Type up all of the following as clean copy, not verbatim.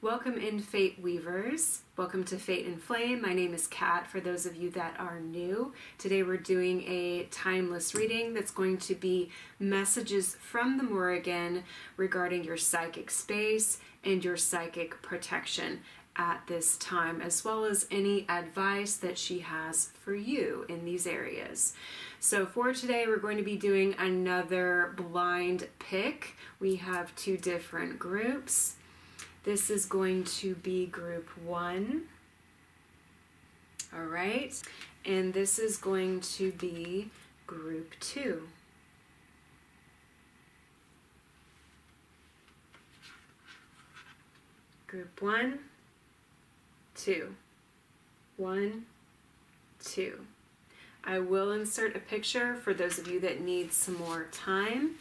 Welcome in, Fate Weavers. Welcome to Fate and Flame. My name is Kat, for those of you that are new. Today we're doing a timeless reading that's going to be messages from the Morrigan regarding your psychic space and your psychic protection at this time, as well as any advice that she has for you in these areas. So for today, we're going to be doing another blind pick. We have two different groups. This is going to be group 1. All right. And this is going to be group 2. Group 1, 2. 1, 2. I will insert a picture for those of you that need some more time.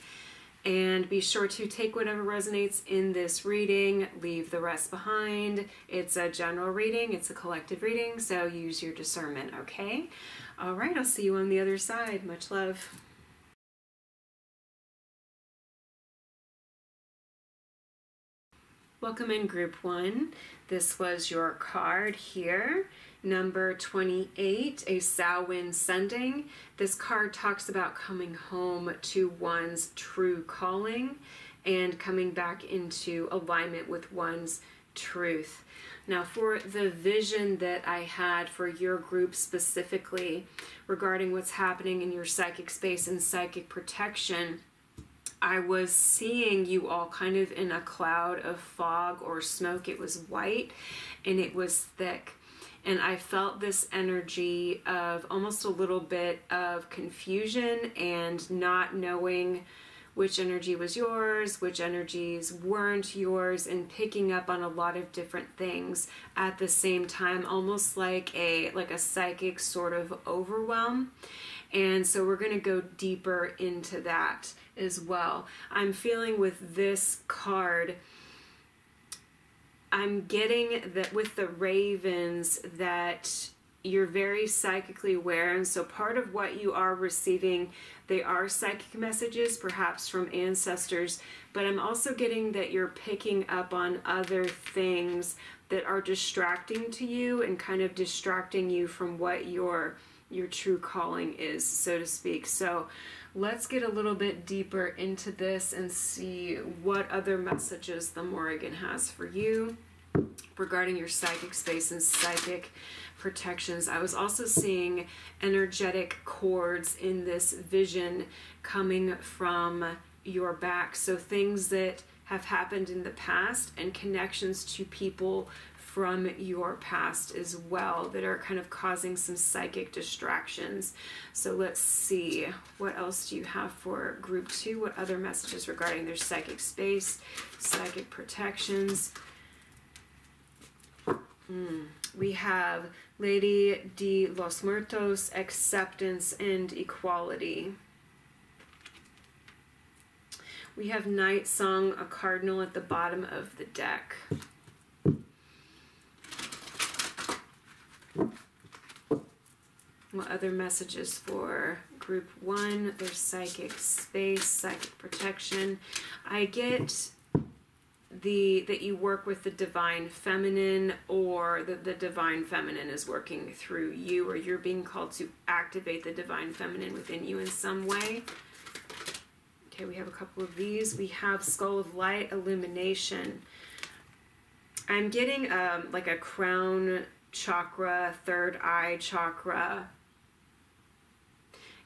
And be sure to take whatever resonates in this reading, leave the rest behind. It's a general reading, it's a collective reading, so use your discernment, okay? All right, I'll see you on the other side. Much love. Welcome in, group 1. This was your card here. Number 28, a Samhain sending. This card talks about coming home to one's true calling and coming back into alignment with one's truth. Now, for the vision that I had for your group specifically regarding what's happening in your psychic space and psychic protection, I was seeing you all kind of in a cloud of fog or smoke. It was white and it was thick. And I felt this energy of almost a little bit of confusion and not knowing which energy was yours, which energies weren't yours, and picking up on a lot of different things at the same time, almost like a psychic sort of overwhelm. And so we're going to go deeper into that as well. I'm feeling with this card, I'm getting that with the ravens that you're very psychically aware, and so part of what you are receiving, they are psychic messages, perhaps from ancestors, but I'm also getting that you're picking up on other things that are distracting to you and kind of distracting you from what your true calling is, so to speak. So let's get a little bit deeper into this and see what other messages the Morrigan has for you regarding your psychic space and psychic protections. I was also seeing energetic cords in this vision coming from your back. So things that have happened in the past and connections to people from your past as well that are kind of causing some psychic distractions. So let's see, what else do you have for group 2? What other messages regarding their psychic space, psychic protections? We have Lady de los Muertos, acceptance and equality. We have Night Song, a cardinal at the bottom of the deck. What other messages for group 1? Their psychic space, psychic protection. I get that you work with the divine feminine, or that the divine feminine is working through you, or you're being called to activate the divine feminine within you in some way. Okay, we have a couple of these. We have Skull of Light, illumination. I'm getting like a crown chakra, third eye chakra.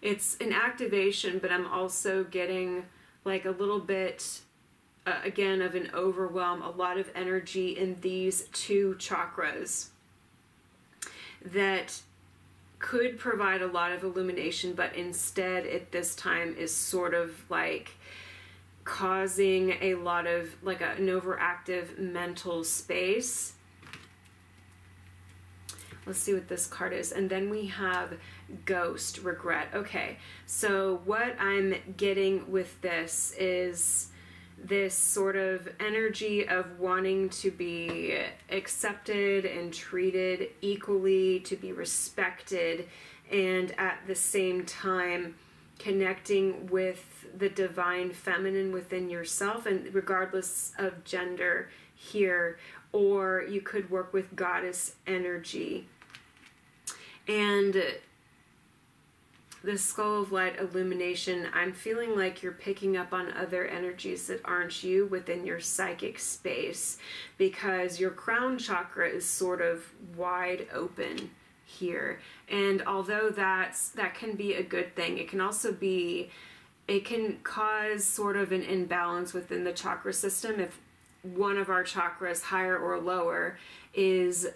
It's an activation, but I'm also getting like a little bit again of an overwhelm, a lot of energy in these two chakras that could provide a lot of illumination, but instead at this time is sort of like causing a lot of like an overactive mental space. Let's see what this card is. And then we have Ghost, regret. Okay, so what I'm getting with this is this sort of energy of wanting to be accepted and treated equally, to be respected, and at the same time connecting with the divine feminine within yourself, and regardless of gender here, or you could work with goddess energy. And the skull of light illumination, I'm feeling like you're picking up on other energies that aren't you within your psychic space, because your crown chakra is sort of wide open here. And although that can be a good thing, it can also be, it can cause sort of an imbalance within the chakra system if one of our chakras, higher or lower, is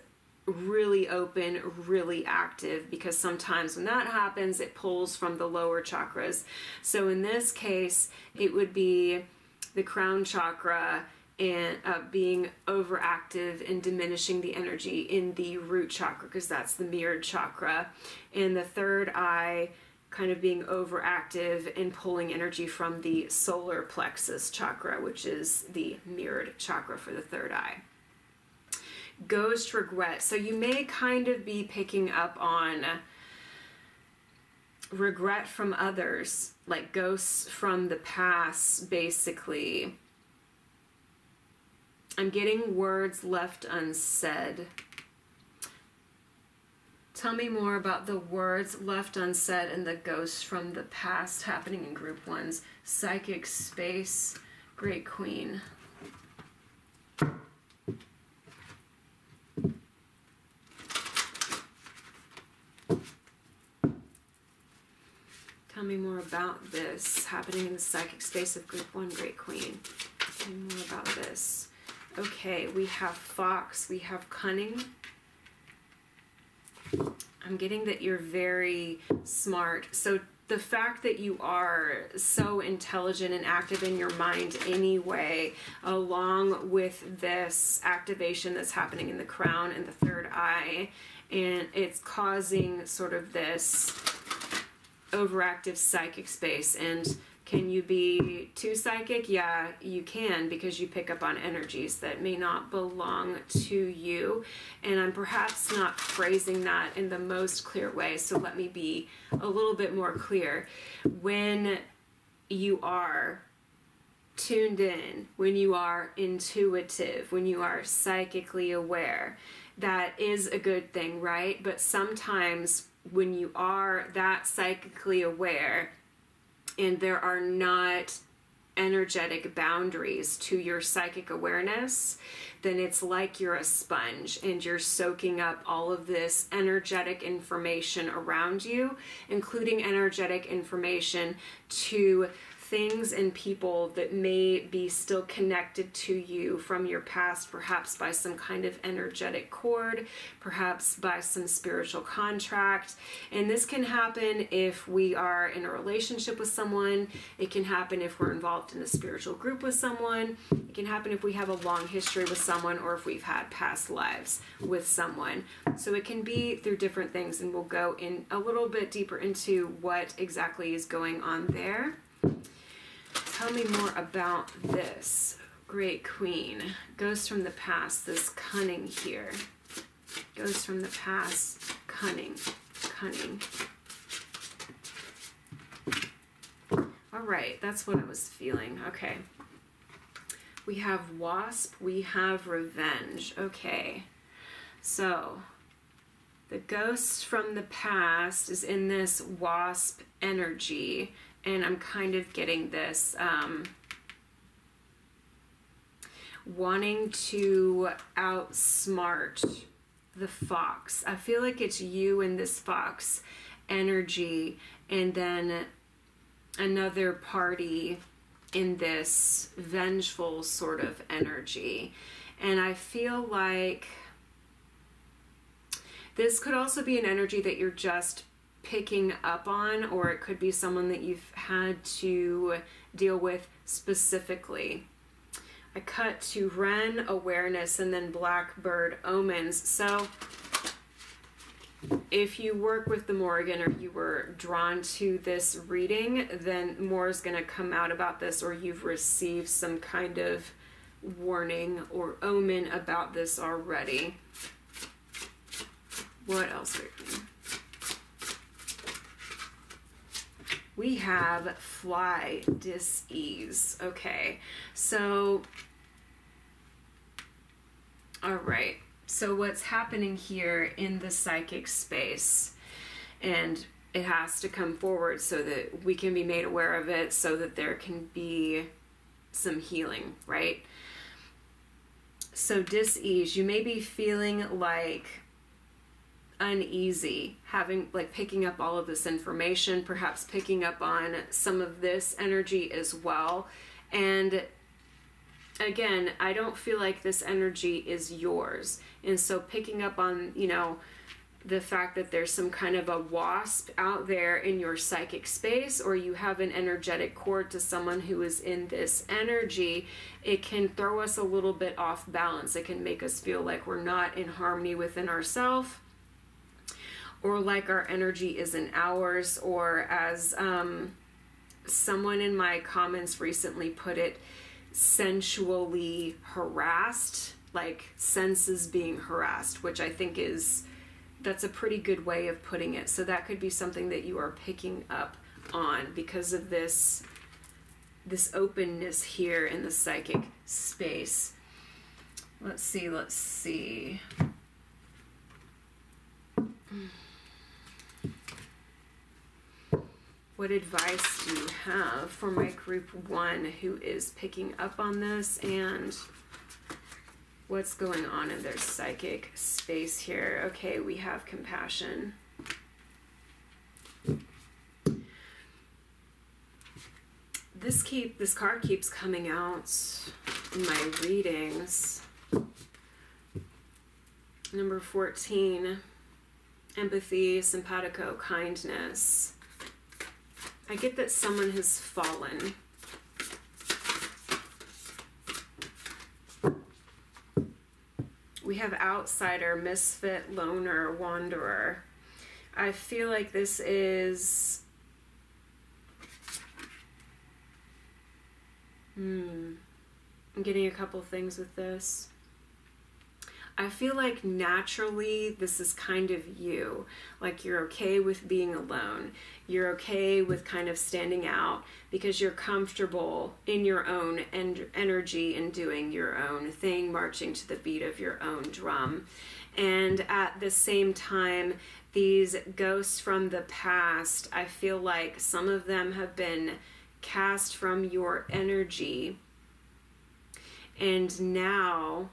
really open, really active, because sometimes when that happens, it pulls from the lower chakras. So in this case, it would be the crown chakra and being overactive and diminishing the energy in the root chakra, because that's the mirrored chakra, and the third eye kind of being overactive and pulling energy from the solar plexus chakra, which is the mirrored chakra for the third eye. Ghost regret. So you may kind of be picking up on regret from others, like ghosts from the past, basically. I'm getting words left unsaid. Tell me more about the words left unsaid and the ghosts from the past happening in group one's psychic space. Great Queen. Tell me more about this happening in the psychic space of group one, Great Queen. Tell me more about this. Okay, we have fox, we have cunning. I'm getting that you're very smart. So the fact that you are so intelligent and active in your mind anyway, along with this activation that's happening in the crown and the third eye, and it's causing sort of this overactive psychic space. And can you be too psychic? Yeah, you can, because you pick up on energies that may not belong to you. And I'm perhaps not phrasing that in the most clear way, so let me be a little bit more clear. When you are tuned in, when you are intuitive, when you are psychically aware, that is a good thing, right? But sometimes when you are that psychically aware and there are not energetic boundaries to your psychic awareness, then it's like you're a sponge and you're soaking up all of this energetic information around you, including energetic information to things and people that may be still connected to you from your past, perhaps by some kind of energetic cord, perhaps by some spiritual contract. And this can happen if we are in a relationship with someone. It can happen if we're involved in a spiritual group with someone. It can happen if we have a long history with someone, or if we've had past lives with someone. So it can be through different things, and we'll go in a little bit deeper into what exactly is going on there. Tell me more about this, Great Queen. Ghosts from the past, this cunning here. Ghosts from the past, cunning, cunning. All right, that's what I was feeling. Okay. We have wasp, we have revenge. Okay. So, the ghost from the past is in this wasp energy. And I'm kind of getting this wanting to outsmart the fox. I feel like it's you and this fox energy, and then another party in this vengeful sort of energy. And I feel like this could also be an energy that you're just picking up on, or it could be someone that you've had to deal with specifically. I cut to Wren awareness and then Blackbird omens. So if you work with the Morrigan, or you were drawn to this reading, then more is going to come out about this, or you've received some kind of warning or omen about this already. What else? We have fly dis-ease. Okay, so All right. So what's happening here in the psychic space, and it has to come forward so that we can be made aware of it, so that there can be some healing, right? So dis-ease, you may be feeling like uneasy, having like picking up all of this information, perhaps picking up on some of this energy as well. And again, I don't feel like this energy is yours. And so picking up on, you know, the fact that there's some kind of a wasp out there in your psychic space, or you have an energetic cord to someone who is in this energy, it can throw us a little bit off balance. It can make us feel like we're not in harmony within ourselves, or like our energy isn't ours, or as someone in my comments recently put it, sensually harassed, like senses being harassed, which I think that's a pretty good way of putting it. So that could be something that you are picking up on because of this openness here in the psychic space. Let's see. What advice do you have for my group 1 who is picking up on this, and what's going on in their psychic space here? Okay, we have compassion. This card keeps coming out in my readings. Number 14, empathy, simpatico, kindness. I get that someone has fallen. We have outsider, misfit, loner, wanderer. I feel like this is... I'm getting a couple things with this. I feel like naturally this is kind of you. Like you're okay with being alone. You're okay with kind of standing out because you're comfortable in your own energy and doing your own thing, marching to the beat of your own drum. And at the same time, these ghosts from the past, I feel like some of them have been cast from your energy. And now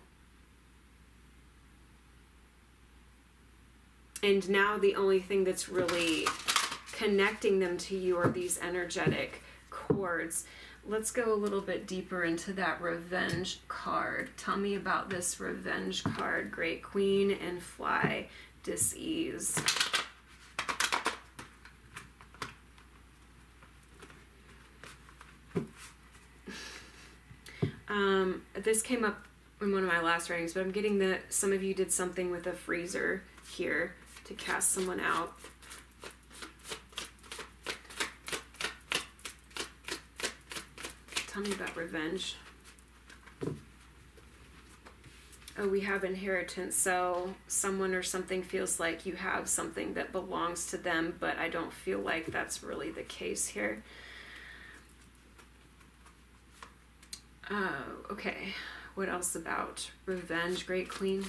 the only thing that's really connecting them to you are these energetic cords. Let's go a little bit deeper into that revenge card. Tell me about this revenge card. Great Queen and Fly, dis-ease. This came up in one of my last readings, but I'm getting that some of you did something with a freezer here to cast someone out. Tell me about revenge. Oh, we have inheritance. So someone or something feels like you have something that belongs to them, but I don't feel like that's really the case here. Oh, okay. What else about revenge, Great Queen?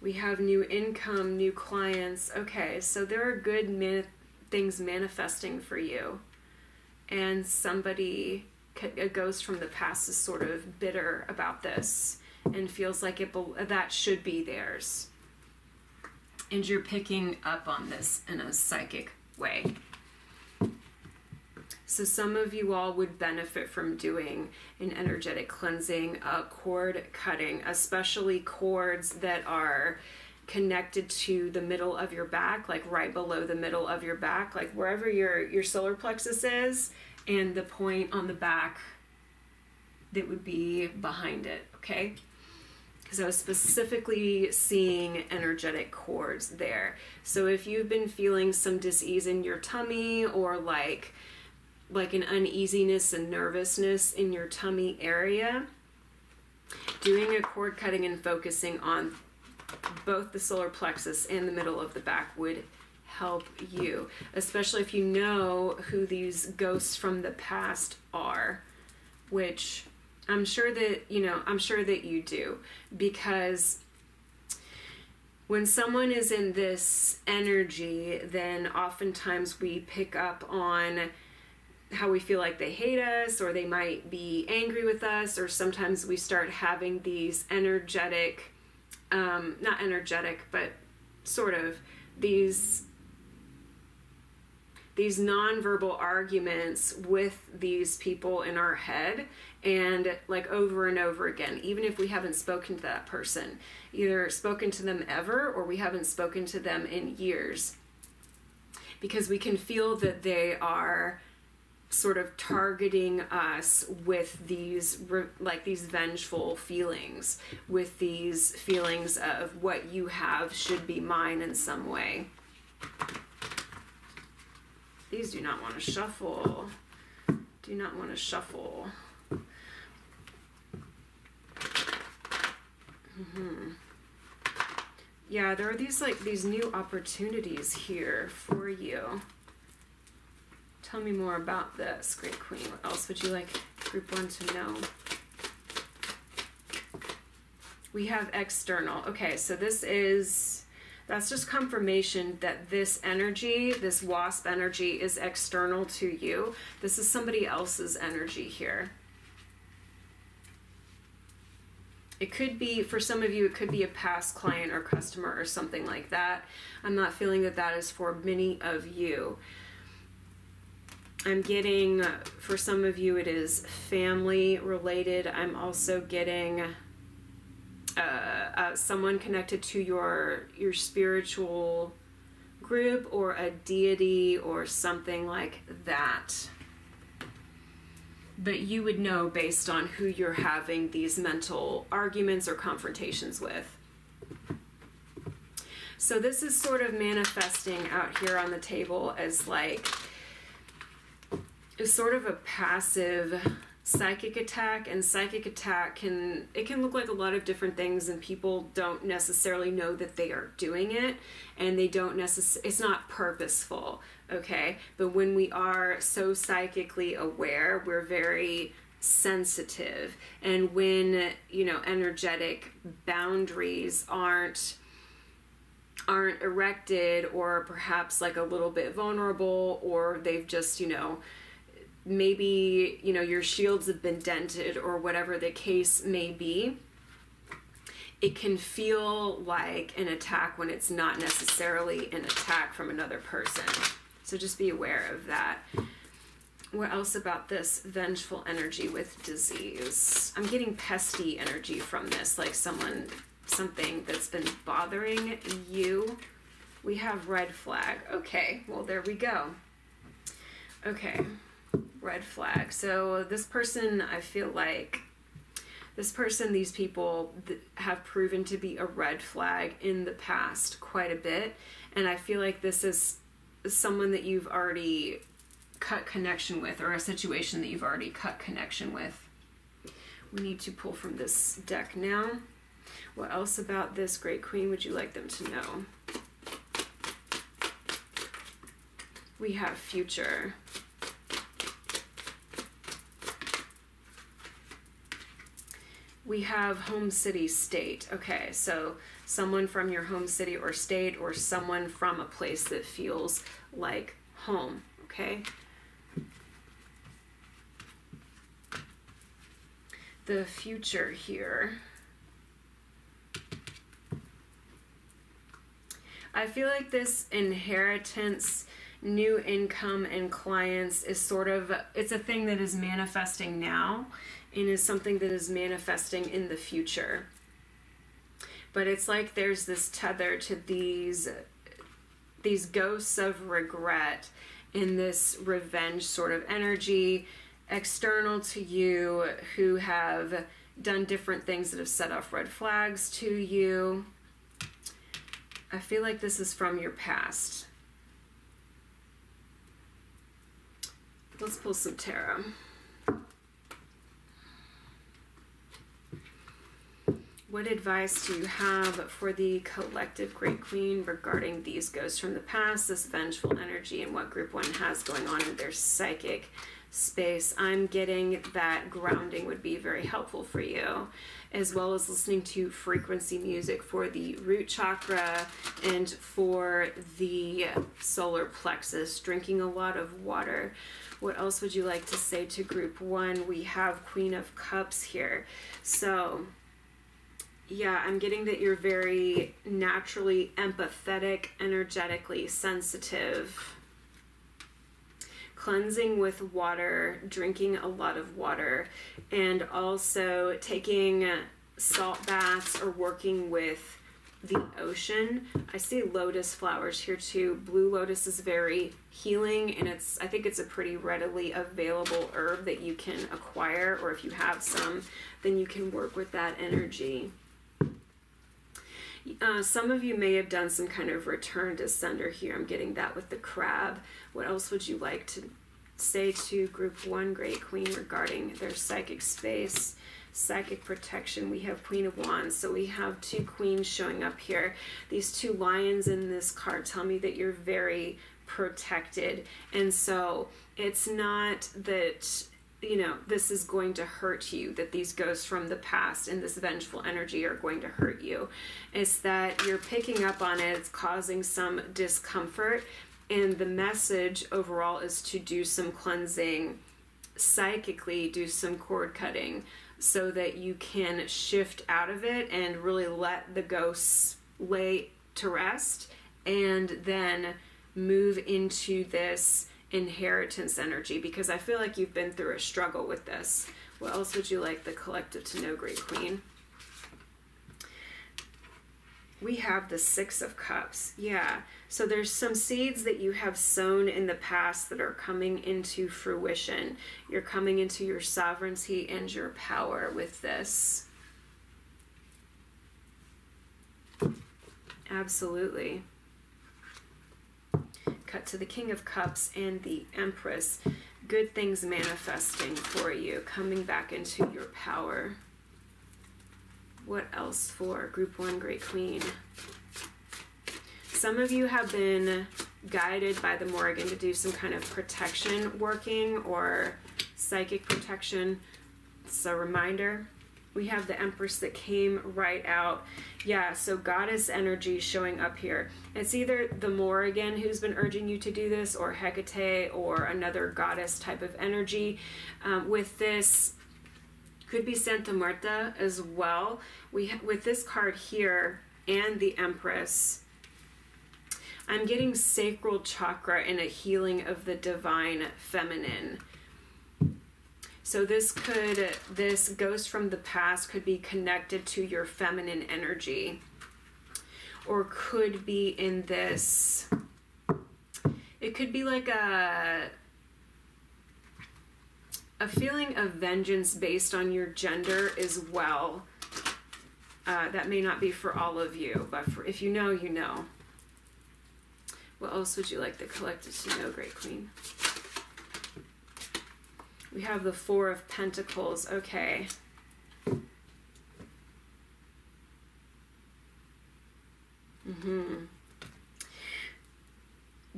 We have new income, new clients. Okay, so there are good things manifesting for you. And somebody, a ghost from the past, is sort of bitter about this and feels like that should be theirs. And you're picking up on this in a psychic way. So some of you all would benefit from doing an energetic cleansing, cord cutting, especially cords that are connected to the middle of your back, like right below the middle of your back, like wherever your solar plexus is, and the point on the back that would be behind it, okay? Because I was specifically seeing energetic cords there. So if you've been feeling some dis-ease in your tummy, or like an uneasiness and nervousness in your tummy area, doing a cord cutting and focusing on both the solar plexus and the middle of the back would help you, especially if you know who these ghosts from the past are, which I'm sure that, I'm sure that you do, because when someone is in this energy, then oftentimes we pick up on how we feel like they hate us, or they might be angry with us, or sometimes we start having these energetic, not energetic, but sort of these nonverbal arguments with these people in our head, and like over and over again, even if we haven't spoken to that person, either spoken to them ever, or we haven't spoken to them in years, because we can feel that they are sort of targeting us with these vengeful feelings, with these feelings of what you have should be mine in some way. These do not want to shuffle. Do not want to shuffle. Yeah, there are these new opportunities here for you. Tell me more about this, Great Queen. What else would you like Group 1 to know? We have external. Okay, so that's just confirmation that this energy, this wasp energy, is external to you. This is somebody else's energy here. It could be, for some of you, it could be a past client or customer or something like that. I'm not feeling that that is for many of you. I'm getting, for some of you, it is family related. I'm also getting someone connected to your spiritual group, or a deity, or something like that. But you would know based on who you're having these mental arguments or confrontations with. So this is sort of manifesting out here on the table as like, is sort of a passive psychic attack, and psychic attack can look like a lot of different things, and people don't necessarily know that they are doing it, and it's not purposeful, okay? But when we are so psychically aware, we're very sensitive, and when, energetic boundaries aren't erected, or perhaps like a little bit vulnerable, or they've just, maybe, your shields have been dented, or whatever the case may be, it can feel like an attack when it's not necessarily an attack from another person. So just be aware of that. What else about this vengeful energy with disease? I'm getting pesty energy from this, like something that's been bothering you. We have red flag. Okay, well, there we go. Okay. Red flag. So this person, I feel like these people have proven to be a red flag in the past quite a bit, and I feel like this is someone that you've already cut connection with, or a situation that you've already cut connection with. We need to pull from this deck now. What else about this Great Queen would you like them to know? We have future. We have home, city, state. Okay, so someone from your home city or state, or someone from a place that feels like home, okay? The future here. I feel like this inheritance, new income and clients is sort of, it's a thing that is manifesting now, and is something that is manifesting in the future. But it's like there's this tether to these ghosts of regret in this revenge sort of energy external to you, who have done different things that have set off red flags to you. I feel like this is from your past. Let's pull some tarot. What advice do you have for the collective Great Queen regarding these ghosts from the past, this vengeful energy, and what Group 1 has going on in their psychic space, I'm getting that grounding would be very helpful for you, as well as listening to frequency music for the root chakra and for the solar plexus, drinking a lot of water. What else would you like to say to group 1? We have Queen of Cups here. So yeah, I'm getting that you're very naturally empathetic, energetically sensitive. Cleansing with water, drinking a lot of water, and also taking salt baths or working with the ocean. I see lotus flowers here too. Blue lotus is very healing, and I think it's a pretty readily available herb that you can acquire, or if you have some, then you can work with that energy. Some of you may have done some kind of return to sender here. I'm getting that with the crab. What else would you like to say to group 1, Great Queen, regarding their psychic space, psychic protection? We have Queen of Wands. So we have 2 queens showing up here. These 2 lions in this card tell me that you're very protected. And so it's not that, you know, this is going to hurt you, that these ghosts from the past and this vengeful energy are going to hurt you. It's that you're picking up on it, it's causing some discomfort, and the message overall is to do some cleansing psychically, do some cord cutting, so that you can shift out of it and really let the ghosts lay to rest, and then move into this inheritance energy, because I feel like you've been through a struggle with this. What else would you like the collective to know, Great Queen? We have the 6 of Cups. Yeah, so there's some seeds that you have sown in the past that are coming into fruition. You're coming into your sovereignty and your power with this. Absolutely. Cut to the King of Cups and the Empress. Good things manifesting for you, coming back into your power. What else for group 1, Great Queen? Some of you have been guided by the Morrigan to do some kind of protection working or psychic protection. It's a reminder. We have the Empress that came right out. Yeah, so goddess energy showing up here. It's either the Morrigan who's been urging you to do this, or Hecate, or another goddess type of energy. With this, could be Santa Marta as well. With this card here and the Empress, I'm getting sacral chakra and a healing of the divine feminine. So this ghost from the past could be connected to your feminine energy, or could be in this, it could be like a feeling of vengeance based on your gender as well. That may not be for all of you, but if you know, you know. What else would you like the collective to know, Great Queen? We have the 4 of Pentacles. Okay.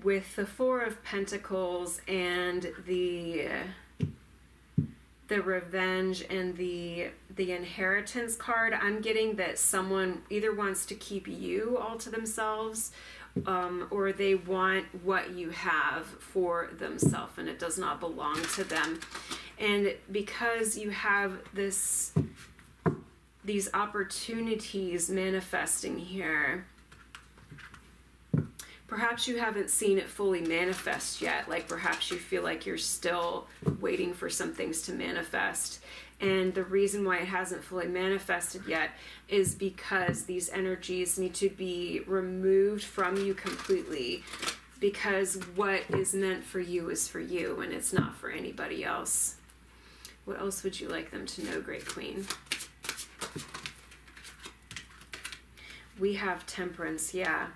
With the 4 of Pentacles and the revenge and the inheritance card, I'm getting that someone either wants to keep you all to themselves, or they want what you have for themselves, and it does not belong to them. And because you have these opportunities manifesting here, perhaps you haven't seen it fully manifest yet. Like perhaps you feel like you're still waiting for some things to manifest. And the reason why it hasn't fully manifested yet is because these energies need to be removed from you completely, because what is meant for you is for you, and it's not for anybody else. What else would you like them to know, Great Queen? We have Temperance, yeah.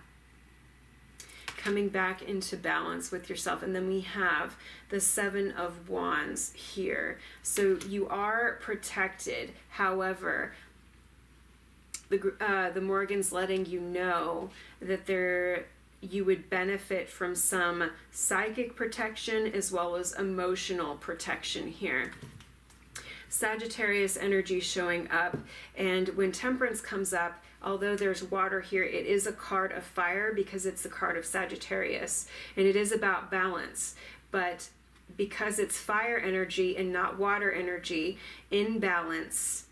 Coming back into balance with yourself. And then we have the 7 of Wands here. So you are protected. However, the Morrigan's letting you know that you would benefit from some psychic protection as well as emotional protection here. Sagittarius energy showing up, and when Temperance comes up, although there's water here, it is a card of fire because it's the card of Sagittarius, and it is about balance. But because it's fire energy and not water energy, imbalance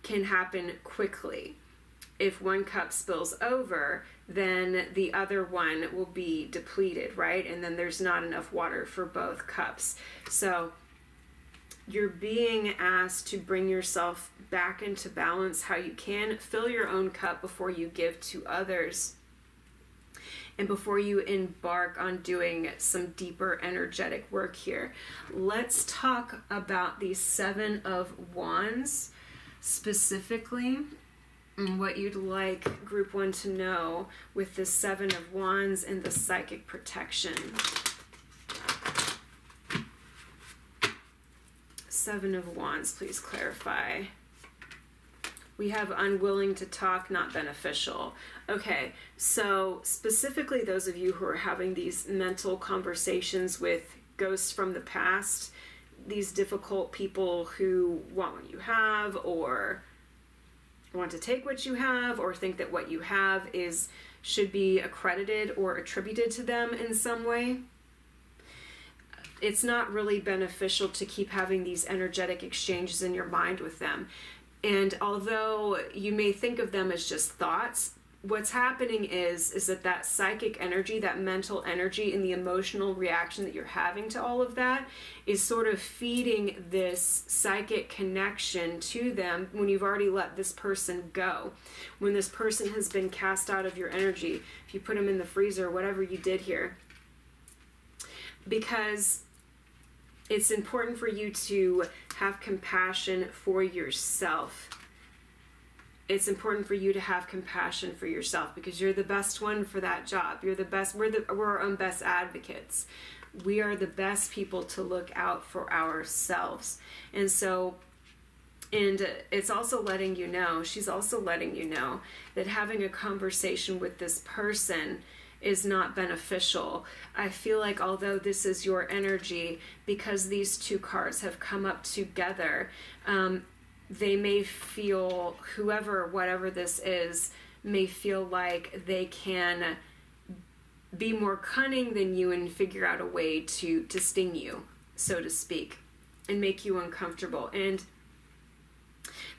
can happen quickly. If one cup spills over, then the other one will be depleted, right? And then there's not enough water for both cups. So you're being asked to bring yourself back into balance how you can. Fill your own cup before you give to others, and before you embark on doing some deeper energetic work here. Let's talk about the Seven of Wands specifically, and what you'd like Group 1 to know with the Seven of Wands and the psychic protection. Seven of Wands, please clarify. We have unwilling to talk, not beneficial. Okay, so specifically those of you who are having these mental conversations with ghosts from the past, these difficult people who want what you have, or want to take what you have, or think that what you have should be accredited or attributed to them in some way. It's not really beneficial to keep having these energetic exchanges in your mind with them. And although you may think of them as just thoughts, what's happening is that psychic energy, that mental energy, and the emotional reaction that you're having to all of that is sort of feeding this psychic connection to them when you've already let this person go. When this person has been cast out of your energy, if you put them in the freezer, whatever you did here. Because it's important for you to have compassion for yourself. It's important for you to have compassion for yourself because you're the best one for that job. You're the best. We're our own best advocates. We are the best people to look out for ourselves. And so, and it's also letting you know, she's also letting you know that having a conversation with this person is not beneficial. I feel like although this is your energy, because these two cards have come up together, they may feel, whatever this is, may feel like they can be more cunning than you and figure out a way to sting you, so to speak, and make you uncomfortable. And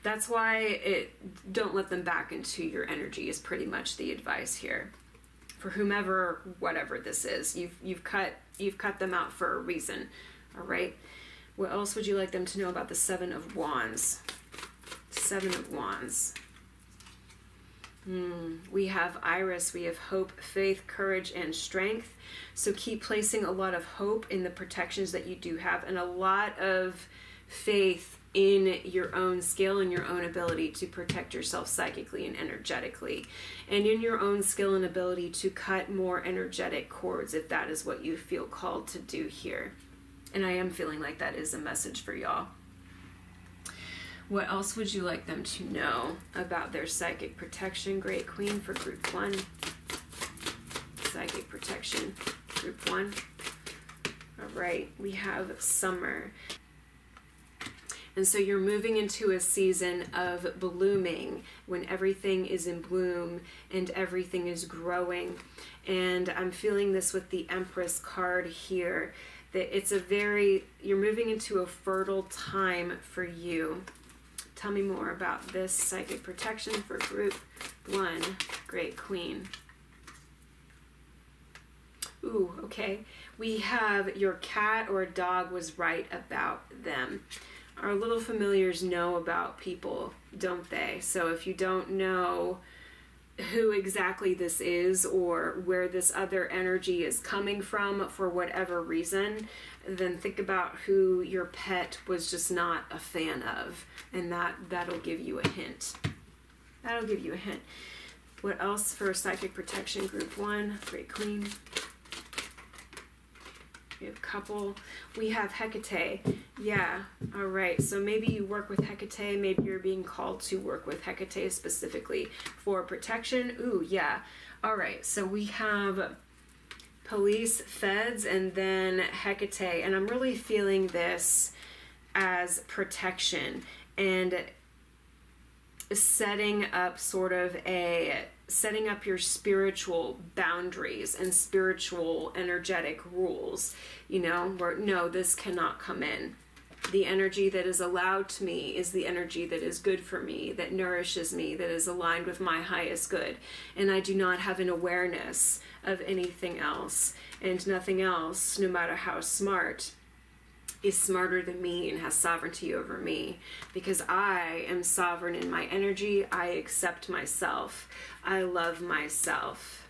that's why don't let them back into your energy is pretty much the advice here. For whomever, whatever this is, you've cut them out for a reason. All right. What else would you like them to know about the Seven of Wands? Seven of Wands. We have Iris. We have hope, faith, courage, and strength. So keep placing a lot of hope in the protections that you do have, and a lot of faith in your own skill and your own ability to protect yourself psychically and energetically, and in your own skill and ability to cut more energetic cords if that is what you feel called to do here. And I am feeling like that is a message for y'all. What else would you like them to know about their psychic protection, Great Queen, for Group 1? Psychic protection, Group 1. All right, we have Summer. And so you're moving into a season of blooming, when everything is in bloom and everything is growing. And I'm feeling this with the Empress card here, that you're moving into a fertile time for you. Tell me more about this psychic protection for Group 1, Great Queen. Ooh, okay. We have your cat or dog was right about them. Our little familiars know about people, don't they? So if you don't know who exactly this is or where this other energy is coming from for whatever reason, then think about who your pet was just not a fan of, and that'll give you a hint. That'll give you a hint. What else for psychic protection, Group 1, Great Queen? We have a couple. We have Hecate. Yeah. All right. So maybe you work with Hecate. Maybe you're being called to work with Hecate specifically for protection. Ooh, yeah. All right. So we have police, feds, and then Hecate. And I'm really feeling this as protection and setting up setting up your spiritual boundaries and spiritual energetic rules, you know, where no, this cannot come in. The energy that is allowed to me is the energy that is good for me, that nourishes me, that is aligned with my highest good. And I do not have an awareness of anything else, and nothing else, no matter how smart, is smarter than me and has sovereignty over me, because I am sovereign in my energy. I accept myself. I love myself.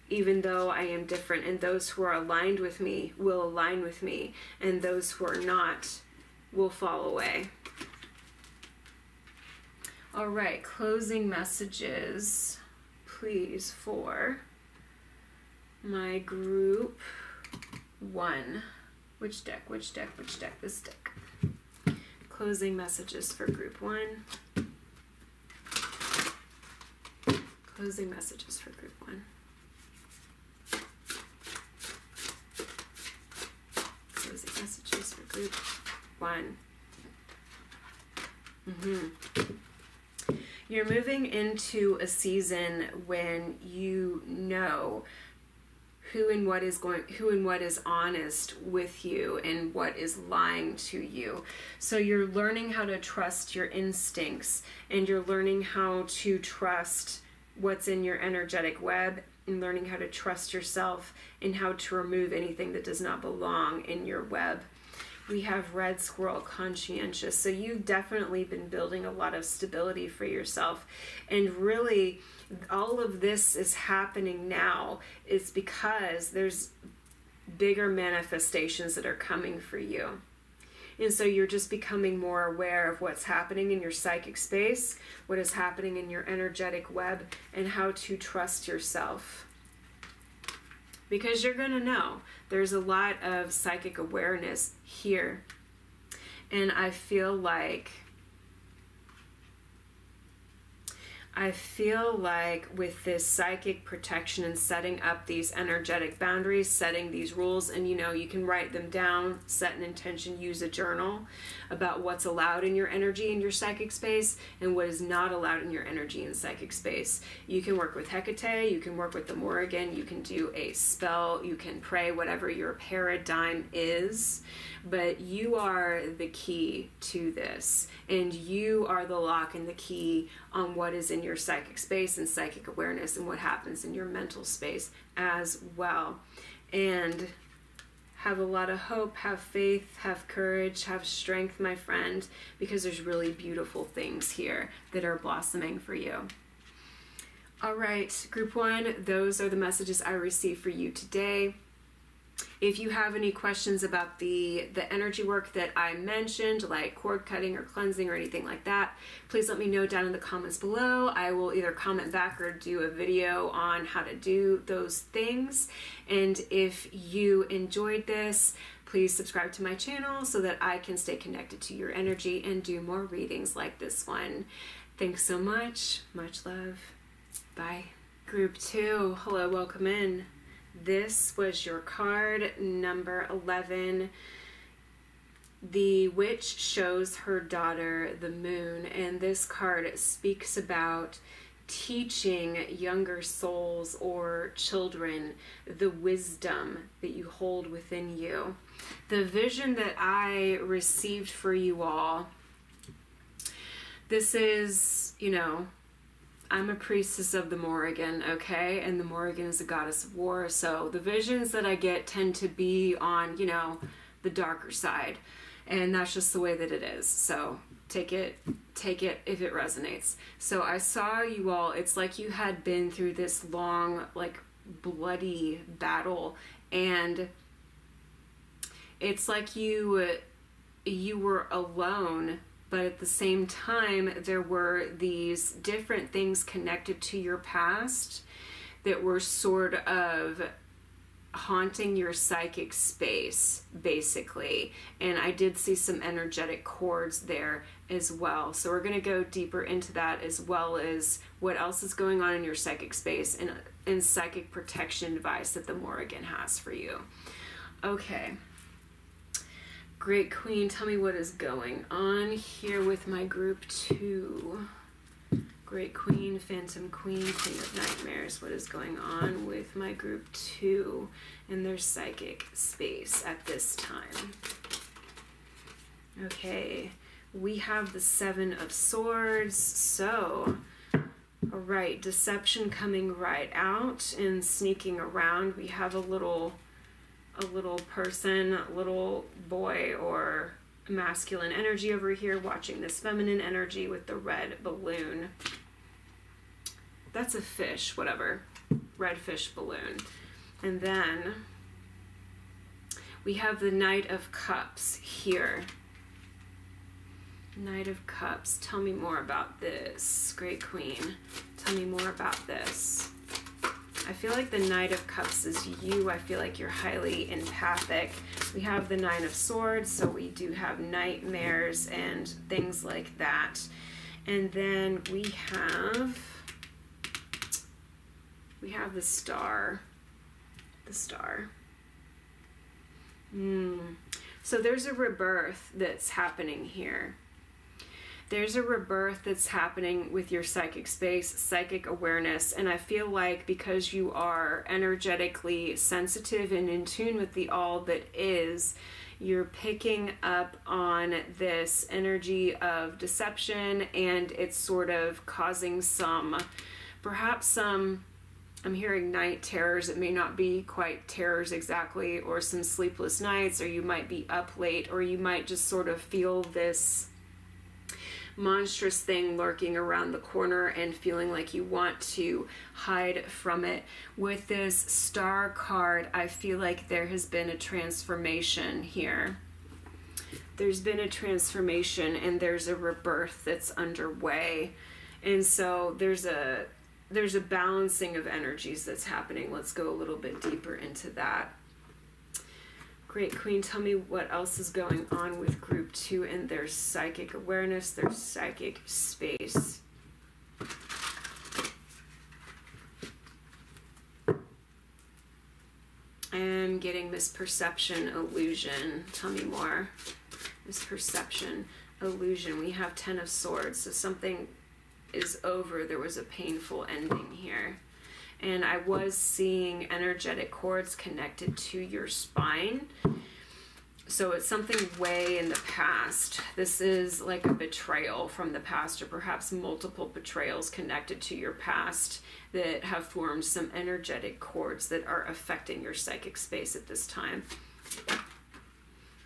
Even though I am different, and those who are aligned with me will align with me, and those who are not will fall away. All right, closing messages, please, for my group 1. Which deck? Which deck? Which deck? This deck. Closing messages for group 1. Closing messages for group 1. Closing messages for group 1. You're moving into a season when you know who and what is honest with you and what is lying to you. So you're learning how to trust your instincts, and you're learning how to trust what's in your energetic web, and learning how to trust yourself and how to remove anything that does not belong in your web. We have Red Squirrel, conscientious. So you've definitely been building a lot of stability for yourself. And really, all of this is happening now is because there's bigger manifestations that are coming for you. And so you're just becoming more aware of what's happening in your psychic space, what is happening in your energetic web, and how to trust yourself. Because you're going to know there's a lot of psychic awareness here. And I feel like with this psychic protection and setting up these energetic boundaries, setting these rules, and you know, you can write them down, set an intention, use a journal about what's allowed in your energy in your psychic space and what is not allowed in your energy and psychic space. You can work with Hecate, you can work with the Morrigan, you can do a spell, you can pray, whatever your paradigm is, but you are the key to this, and you are the lock and the key on what is in your psychic space and psychic awareness and what happens in your mental space as well. And have a lot of hope, have faith, have courage, have strength, my friend, because there's really beautiful things here that are blossoming for you. All right, group 1, those are the messages I received for you today. If you have any questions about the energy work that I mentioned, like cord cutting or cleansing or anything like that, please let me know down in the comments below. I will either comment back or do a video on how to do those things. And if you enjoyed this, please subscribe to my channel so that I can stay connected to your energy and do more readings like this one. Thanks so much. Much love. Bye. Group 2, hello, welcome in. This was your card number 11. The witch shows her daughter the moon, and this card speaks about teaching younger souls or children the wisdom that you hold within you. The vision that I received for you all, this is, you know, I'm a priestess of the Morrigan, okay? And the Morrigan is a goddess of war. So the visions that I get tend to be on, you know, the darker side. And that's just the way that it is. So take it if it resonates. So I saw you all, it's like you had been through this long, like, bloody battle. And it's like you were alone, but at the same time, there were these different things connected to your past that were sort of haunting your psychic space, basically. And I did see some energetic cords there as well. So we're going to go deeper into that, as well as what else is going on in your psychic space and psychic protection advice that the Morrigan has for you. Okay. Great Queen, tell me what is going on here with my group 2. Great Queen, Phantom Queen, King of Nightmares, what is going on with my group 2 in their psychic space at this time? Okay, we have the 7 of Swords, so, all right, deception coming right out and sneaking around. We have a little person, a little boy or masculine energy over here watching this feminine energy with the red balloon. That's a fish, whatever. Red fish balloon. And then we have the Knight of Cups here. Knight of Cups. Tell me more about this, Great Queen. Tell me more about this. I feel like the Knight of Cups is you. I feel like you're highly empathic. We have the 9 of Swords, so we do have nightmares and things like that. And then we have the Star. The Star. So there's a rebirth that's happening here. There's a rebirth that's happening with your psychic space, psychic awareness, and I feel like because you are energetically sensitive and in tune with the all that is, you're picking up on this energy of deception, and it's sort of causing perhaps some, I'm hearing night terrors. It may not be quite terrors exactly, or some sleepless nights, or you might be up late, or you might just sort of feel this monstrous thing lurking around the corner and feeling like you want to hide from it. With this Star card, I feel like there has been a transformation here. There's been a transformation and there's a rebirth that's underway. And so there's a balancing of energies that's happening. Let's go a little bit deeper into that. Great Queen, tell me what else is going on with group 2 and their psychic awareness, their psychic space. I'm getting misperception, illusion. Tell me more. Misperception, illusion. We have 10 of Swords, so something is over. There was a painful ending here. And I was seeing energetic cords connected to your spine. So it's something way in the past. This is like a betrayal from the past, or perhaps multiple betrayals connected to your past that have formed some energetic cords that are affecting your psychic space at this time.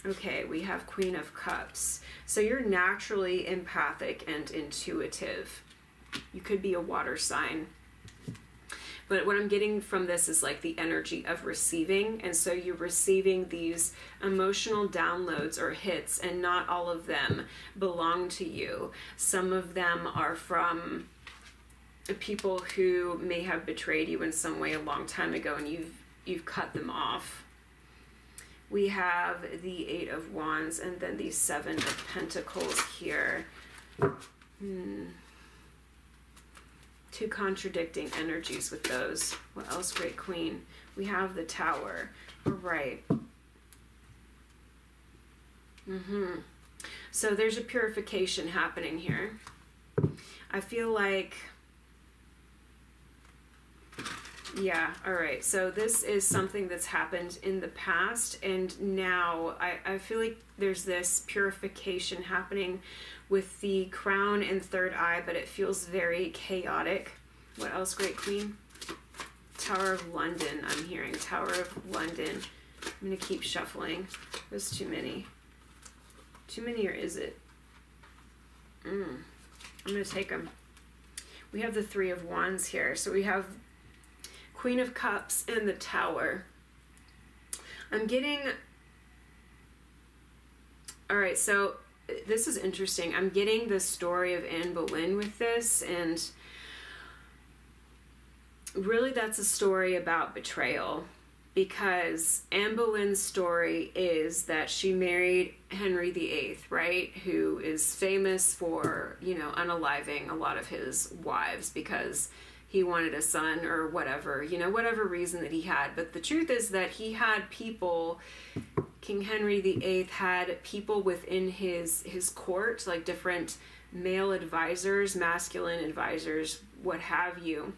Okay, we have Queen of Cups. So you're naturally empathic and intuitive. You could be a water sign. But what I'm getting from this is like the energy of receiving. And so you're receiving these emotional downloads or hits, and not all of them belong to you. Some of them are from people who may have betrayed you in some way a long time ago, and you've cut them off. We have the 8 of Wands and then the 7 of Pentacles here. Two contradicting energies with those. What else, Great Queen? We have the Tower. All right. So there's a purification happening here. I feel like, yeah, all right. So this is something that's happened in the past, and now I feel like there's this purification happening with the Crown and third eye, but it feels very chaotic. What else, Great Queen? Tower of London, I'm hearing. Tower of London. I'm going to keep shuffling. There's too many. Too many, or is it? I'm going to take them. We have the 3 of Wands here. So we have Queen of Cups and the Tower. I'm getting... All right, so this is interesting. I'm getting the story of Anne Boleyn with this, and really that's a story about betrayal, because Anne Boleyn's story is that she married Henry VIII, right? Who is famous for, unaliving a lot of his wives because he wanted a son or whatever, whatever reason that he had. But the truth is that he had people, King Henry VIII had people within his court, like different male advisors, masculine advisors, what have you,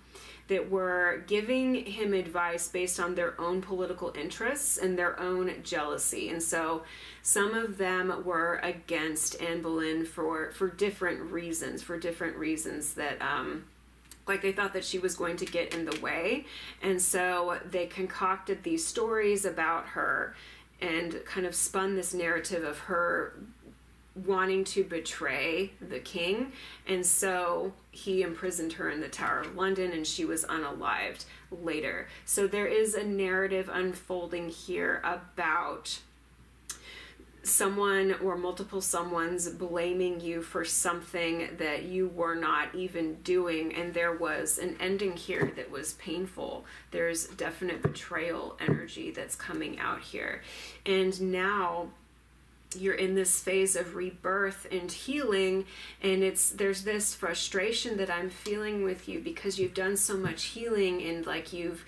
that were giving him advice based on their own political interests and their own jealousy. And so some of them were against Anne Boleyn for different reasons, that like they thought that she was going to get in the way. And so they concocted these stories about her and kind of spun this narrative of her wanting to betray the king, and so he imprisoned her in the Tower of London, and she was unalived later. So there is a narrative unfolding here about someone or multiple someones blaming you for something that you were not even doing, and there was an ending here that was painful. There's definite betrayal energy that's coming out here, and now you're in this phase of rebirth and healing, and there's this frustration that I'm feeling with you because you've done so much healing, and like you've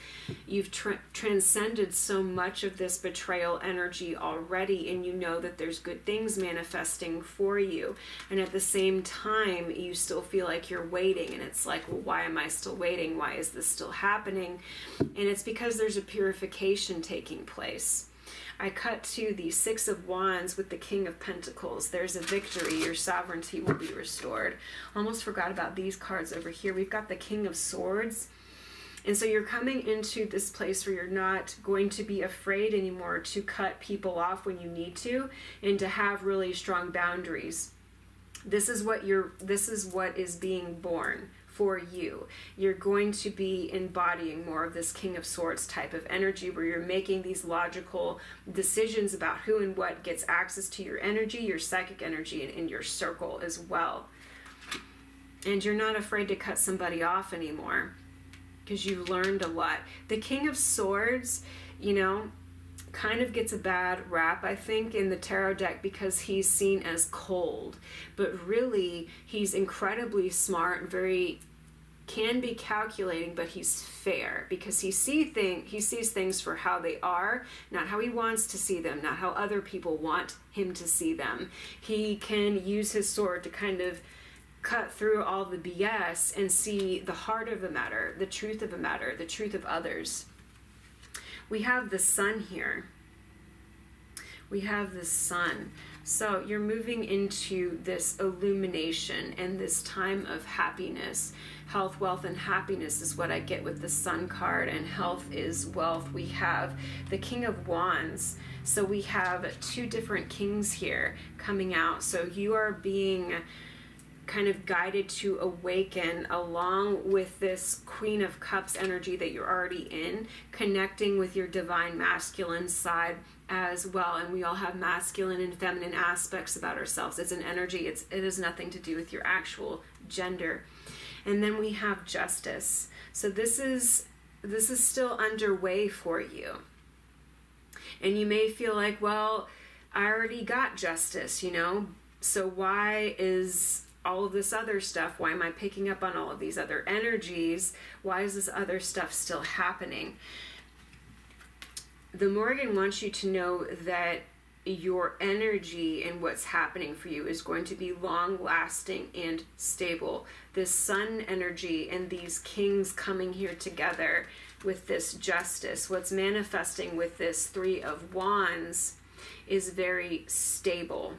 transcended so much of this betrayal energy already, and you know that there's good things manifesting for you, and at the same time you still feel like you're waiting, and it's like, well, why am I still waiting? Why is this still happening? And it's because there's a purification taking place. I cut to the Six of Wands with the King of Pentacles. There's a victory. Your sovereignty will be restored. Almost forgot about these cards over here. We've got the King of Swords. And so you're coming into this place where you're not going to be afraid anymore to cut people off when you need to, and to have really strong boundaries. This is what is being born for you. You're going to be embodying more of this King of Swords type of energy, where you're making these logical decisions about who and what gets access to your energy, your psychic energy, and in your circle as well. And you're not afraid to cut somebody off anymore because you've learned a lot. The King of Swords, kind of gets a bad rap, I think, in the tarot deck because he's seen as cold, but really he's incredibly smart, can be calculating, but he's fair because he sees things for how they are, not how he wants to see them, not how other people want him to see them. He can use his sword to kind of cut through all the BS and see the heart of the matter, the truth of the matter, the truth of others. We have the Sun here. We have the Sun. So you're moving into this illumination and this time of happiness. Health, wealth, and happiness is what I get with the Sun card, and health is wealth. We have the King of Wands. So we have two different kings here coming out. So you are being kind of guided to awaken along with this Queen of Cups energy that you're already in, connecting with your divine masculine side as well. And we all have masculine and feminine aspects about ourselves. It's an energy. It has nothing to do with your actual gender. And then we have Justice. So this is still underway for you. And you may feel like, well, I already got justice, so why is all of this other stuff, why am I picking up on all of these other energies? Why is this other stuff still happening? The Morrigan wants you to know that your energy and what's happening for you is going to be long-lasting and stable. This Sun energy and these kings coming here together with this Justice, what's manifesting with this Three of Wands is very stable.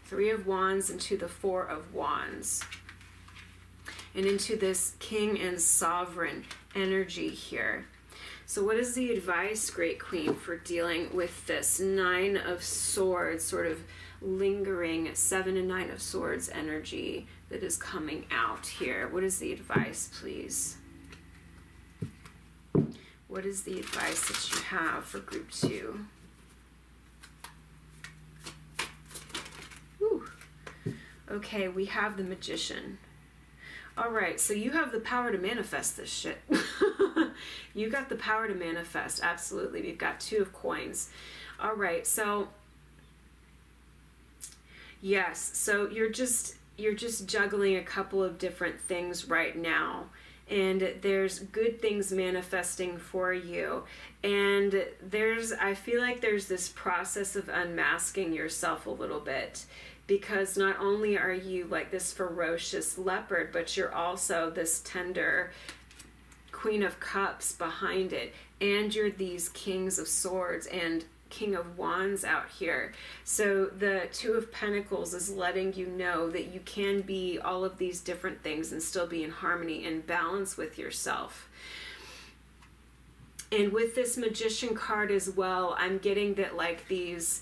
Three of Wands into the Four of Wands, and into this King and Sovereign energy here. So what is the advice, Great Queen, for dealing with this Nine of Swords, sort of lingering Seven and Nine of Swords energy that is coming out here? What is the advice, please? What is the advice that you have for Group 2? Okay, we have the Magician. All right, so you have the power to manifest this shit. You got the power to manifest, absolutely. We've got 2 of coins. All right, so yes, so you're just juggling a couple of different things right now. And there's good things manifesting for you. And I feel like there's this process of unmasking yourself a little bit. Because not only are you like this ferocious leopard, but you're also this tender Queen of Cups behind it. And you're these Kings of Swords and King of Wands out here. So the 2 of Pentacles is letting you know that you can be all of these different things and still be in harmony and balance with yourself. And with this Magician card as well, I'm getting that like these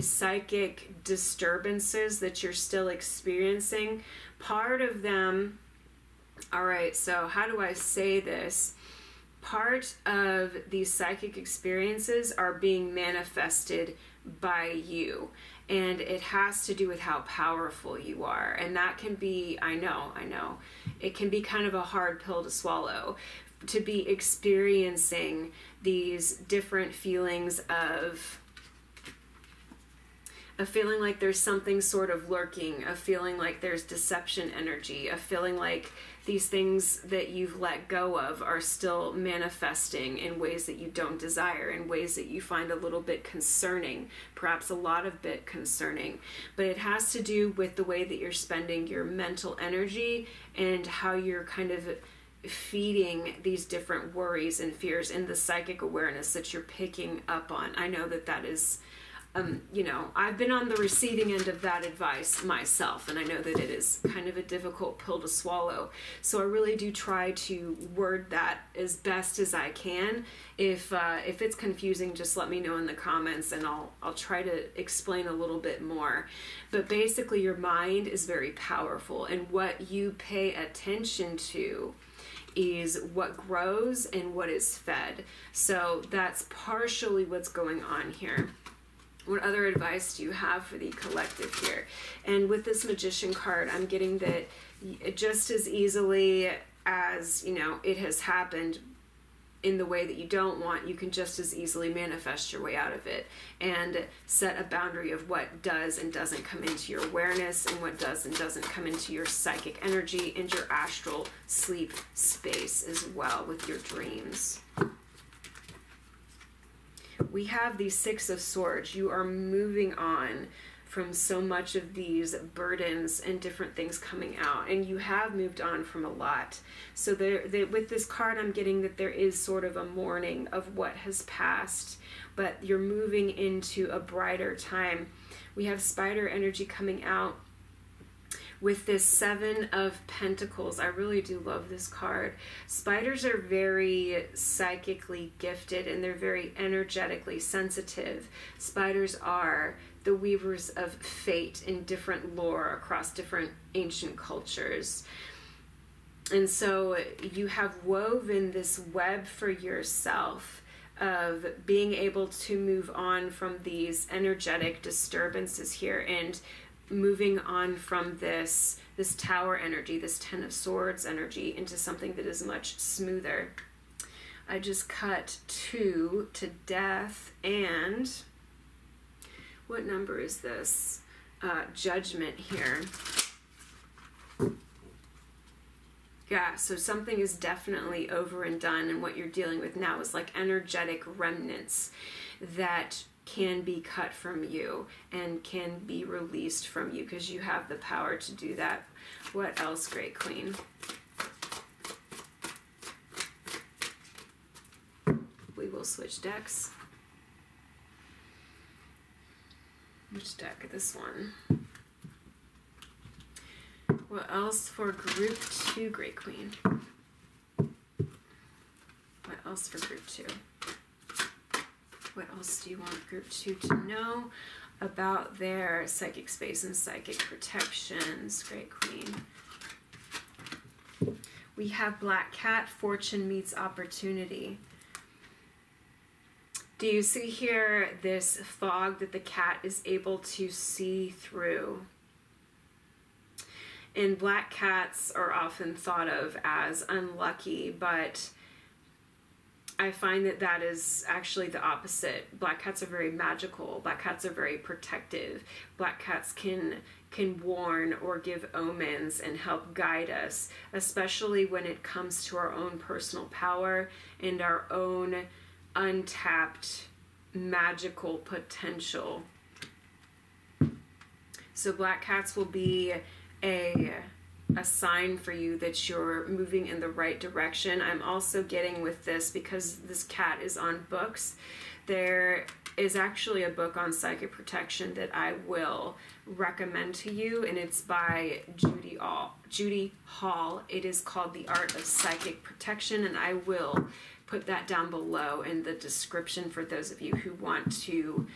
psychic disturbances that you're still experiencing, part of them, all right, so how do I say this? Part of these psychic experiences are being manifested by you, and it has to do with how powerful you are. And that can be, I know, it can be kind of a hard pill to swallow, to be experiencing these different feelings of a feeling like there's something sort of lurking, a feeling like there's deception energy, a feeling like these things that you've let go of are still manifesting in ways that you don't desire, in ways that you find a little bit concerning, perhaps a lot of bit concerning. But it has to do with the way that you're spending your mental energy and how you're kind of feeding these different worries and fears in the psychic awareness that you're picking up on. I know that that is... you know, I've been on the receiving end of that advice myself, and I know that it is kind of a difficult pill to swallow. So I really do try to word that as best as I can. If it's confusing, just let me know in the comments, and I'll try to explain a little bit more. But basically, your mind is very powerful, and what you pay attention to is what grows and what is fed. So that's partially what's going on here. What other advice do you have for the collective here? And with this Magician card, I'm getting that just as easily as, you know, it has happened in the way that you don't want, you can just as easily manifest your way out of it and set a boundary of what does and doesn't come into your awareness and what does and doesn't come into your psychic energy and your astral sleep space as well with your dreams. We have the 6 of Swords. You are moving on from so much of these burdens and different things coming out, and you have moved on from a lot. So with this card, I'm getting that there is sort of a mourning of what has passed, but you're moving into a brighter time. We have spider energy coming out. With this 7 of Pentacles, I really do love this card. Spiders are very psychically gifted and they're very energetically sensitive. Spiders are the weavers of fate in different lore across different ancient cultures. And so you have woven this web for yourself of being able to move on from these energetic disturbances here and moving on from this Tower energy, this 10 of Swords energy, into something that is much smoother. I just cut 2 to death, and what number is this? Judgment here. Yeah, so something is definitely over and done, and what you're dealing with now is like energetic remnants that can be cut from you and can be released from you because you have the power to do that. What else, Great Queen? We will switch decks. Which deck? This one. What else for Group 2, Great Queen? What else for Group 2? What else do you want Group 2 to know about their psychic space and psychic protections, Great Queen? We have Black Cat, Fortune meets Opportunity. Do you see here this fog that the cat is able to see through? And black cats are often thought of as unlucky, but I find that that is actually the opposite. Black cats are very magical. Black cats are very protective. Black cats can warn or give omens and help guide us, especially when it comes to our own personal power and our own untapped magical potential. So black cats will be a sign for you that you're moving in the right direction. I'm also getting with this, because this cat is on books, there is actually a book on psychic protection that I will recommend to you, and it's by Judy Hall. It is called The Art of Psychic Protection, and I will put that down below in the description for those of you who want to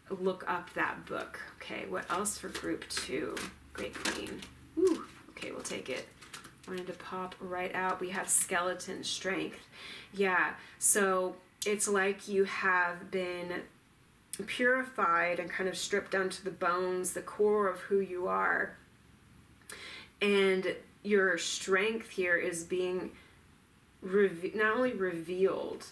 look up that book. Okay, what else for group 2? Great Queen. Woo. Okay, we'll take it. Wanted to pop right out. We have skeleton strength. Yeah, so it's like you have been purified and kind of stripped down to the bones, the core of who you are. And your strength here is being not only revealed,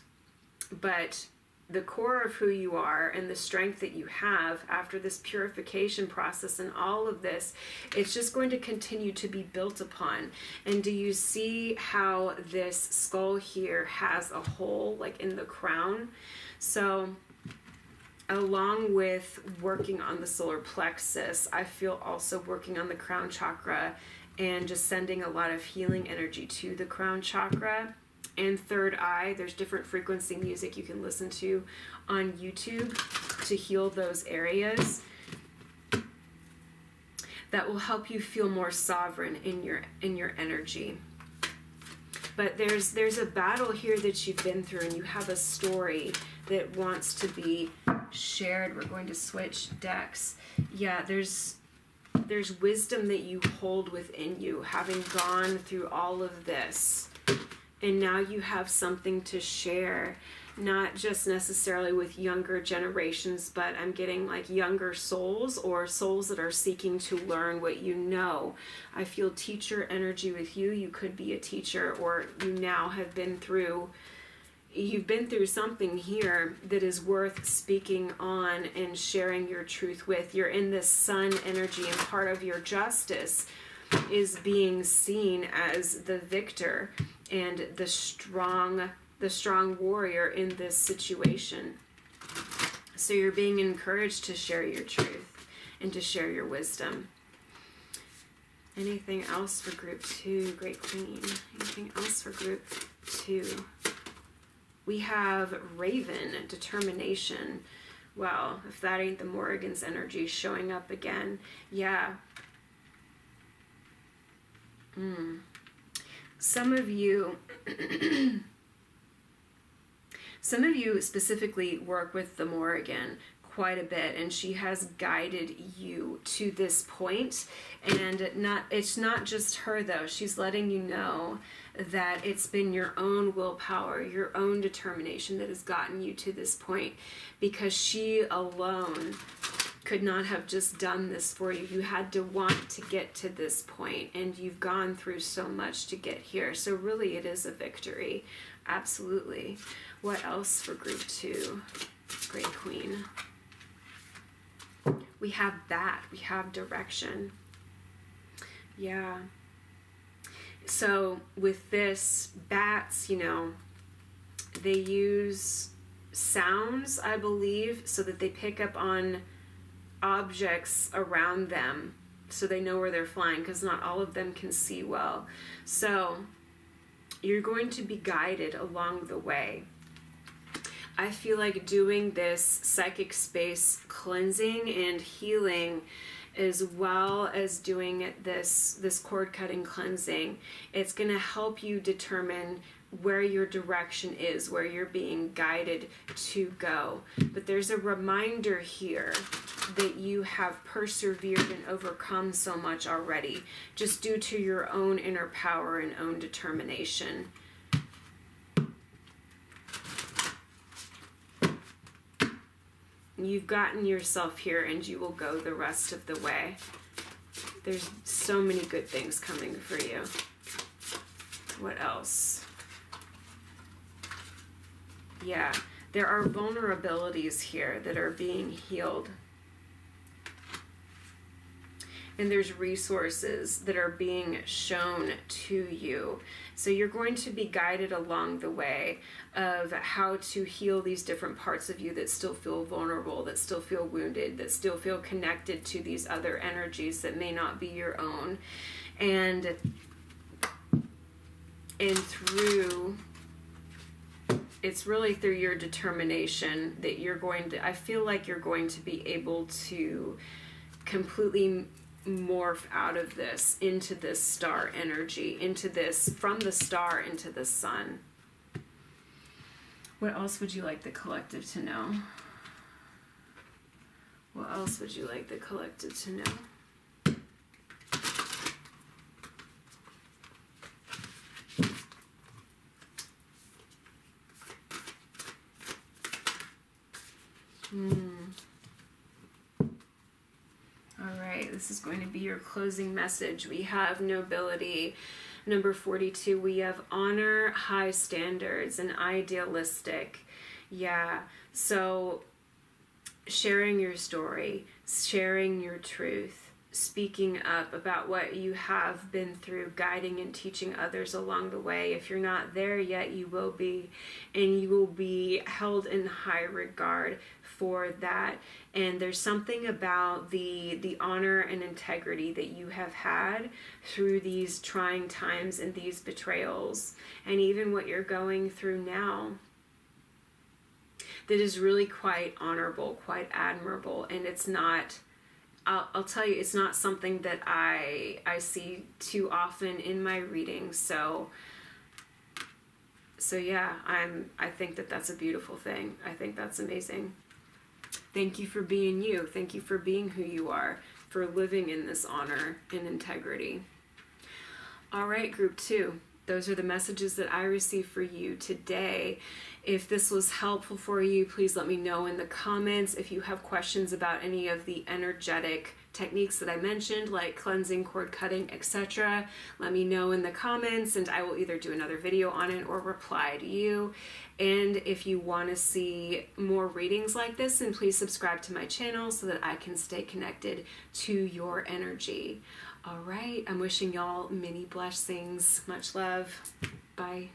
but the core of who you are and the strength that you have after this purification process and all of this, it's just going to continue to be built upon. And do you see how this skull here has a hole like in the crown? So along with working on the solar plexus, I feel also working on the crown chakra and just sending a lot of healing energy to the crown chakra. And third eye, there's different frequency music you can listen to on YouTube to heal those areas. That will help you feel more sovereign in your energy. But there's a battle here that you've been through, and you have a story that wants to be shared. We're going to switch decks. Yeah, there's wisdom that you hold within you, having gone through all of this. And now you have something to share, not just necessarily with younger generations, but I'm getting like younger souls or souls that are seeking to learn what you know. I feel teacher energy with you. You could be a teacher, or you now have been through, you've been through something here that is worth speaking on and sharing your truth with. You're in this sun energy, and part of your justice is being seen as the victor and the strong warrior in this situation. So you're being encouraged to share your truth and to share your wisdom. Anything else for group 2, Great Queen? Anything else for group 2? We have Raven, determination. Well, if that ain't the Morrigan's energy showing up again. Yeah. Some of you specifically work with the Morrigan quite a bit, and she has guided you to this point. And it's not just her though. She's letting you know that it's been your own willpower, your own determination that has gotten you to this point, because she alone could not have just done this for you. You had to want to get to this point, and you've gone through so much to get here. So really it is a victory. Absolutely. What else for group 2, Great Queen? We have that. We have direction. Yeah. So with this, bats, you know, they use sounds, I believe, so that they pick up on objects around them so they know where they're flying, because not all of them can see well. So you're going to be guided along the way. I feel like doing this psychic space cleansing and healing, as well as doing this cord cutting cleansing, it's going to help you determine where your direction is, where you're being guided to go. But there's a reminder here that you have persevered and overcome so much already, just due to your own inner power and own determination. You've gotten yourself here, and you will go the rest of the way. There's so many good things coming for you. What else? Yeah, there are vulnerabilities here that are being healed. And there's resources that are being shown to you. So you're going to be guided along the way of how to heal these different parts of you that still feel vulnerable, that still feel wounded, that still feel connected to these other energies that may not be your own. And through, it's really through your determination that you're going to, I feel like you're going to be able to completely morph out of this into this star energy, into this, from the star into the sun. What else would you like the collective to know? What else would you like the collective to know? All right, this is going to be your closing message. We have nobility. Number 42, we have honor, high standards, and idealistic. Yeah, so sharing your story, sharing your truth, speaking up about what you have been through, guiding and teaching others along the way. If you're not there yet, you will be, and you will be held in high regard for that. And there's something about the honor and integrity that you have had through these trying times and these betrayals, and even what you're going through now, that is really quite honorable, quite admirable. And it's not, I'll tell you, it's not something that I see too often in my readings. So yeah, I think that that's a beautiful thing. I think that's amazing. Thank you for being you. Thank you for being who you are, for living in this honor and integrity. All right, group 2. Those are the messages that I received for you today. If this was helpful for you, please let me know in the comments. If you have questions about any of the energetic techniques that I mentioned, like cleansing, cord cutting, etc., let me know in the comments, and I will either do another video on it or reply to you. And if you want to see more readings like this, then please subscribe to my channel so that I can stay connected to your energy. All right, I'm wishing y'all many blessings. Much love. Bye.